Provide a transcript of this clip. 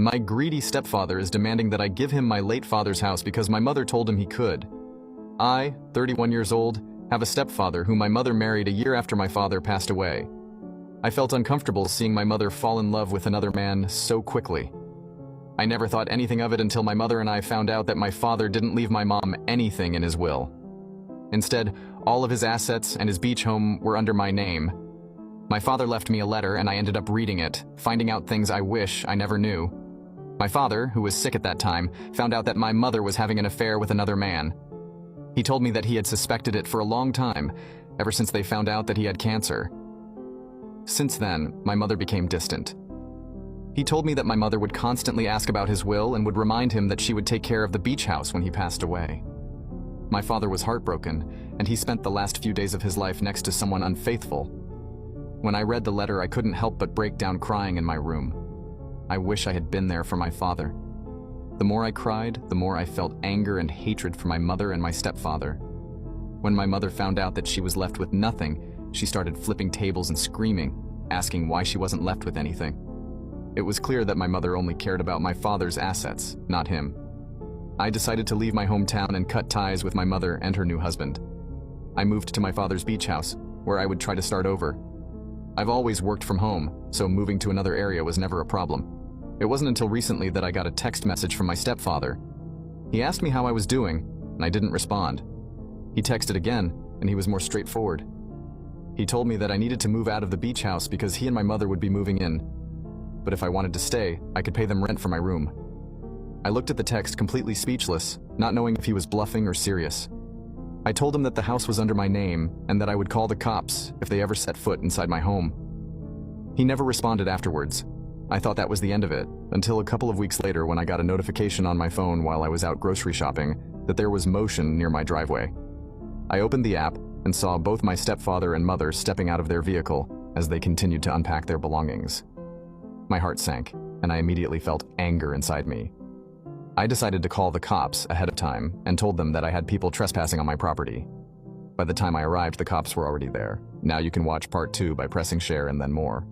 My greedy stepfather is demanding that I give him my late father's house because my mother told him he could. I, 31 years old, have a stepfather whom my mother married a year after my father passed away. I felt uncomfortable seeing my mother fall in love with another man so quickly. I never thought anything of it until my mother and I found out that my father didn't leave my mom anything in his will. Instead, all of his assets and his beach home were under my name. My father left me a letter and I ended up reading it, finding out things I wish I never knew. My father, who was sick at that time, found out that my mother was having an affair with another man. He told me that he had suspected it for a long time, ever since they found out that he had cancer. Since then, my mother became distant. He told me that my mother would constantly ask about his will and would remind him that she would take care of the beach house when he passed away. My father was heartbroken, and he spent the last few days of his life next to someone unfaithful. When I read the letter, I couldn't help but break down crying in my room. I wish I had been there for my father. The more I cried, the more I felt anger and hatred for my mother and my stepfather. When my mother found out that she was left with nothing, she started flipping tables and screaming, asking why she wasn't left with anything. It was clear that my mother only cared about my father's assets, not him. I decided to leave my hometown and cut ties with my mother and her new husband. I moved to my father's beach house, where I would try to start over. I've always worked from home, so moving to another area was never a problem. It wasn't until recently that I got a text message from my stepfather. He asked me how I was doing, and I didn't respond. He texted again, and he was more straightforward. He told me that I needed to move out of the beach house because he and my mother would be moving in. But if I wanted to stay, I could pay them rent for my room. I looked at the text completely speechless, not knowing if he was bluffing or serious. I told him that the house was under my name and that I would call the cops if they ever set foot inside my home. He never responded afterwards. I thought that was the end of it, until a couple of weeks later when I got a notification on my phone while I was out grocery shopping that there was motion near my driveway. I opened the app and saw both my stepfather and mother stepping out of their vehicle as they continued to unpack their belongings. My heart sank, and I immediately felt anger inside me. I decided to call the cops ahead of time and told them that I had people trespassing on my property. By the time I arrived, the cops were already there. Now you can watch part 2 by pressing share and then more.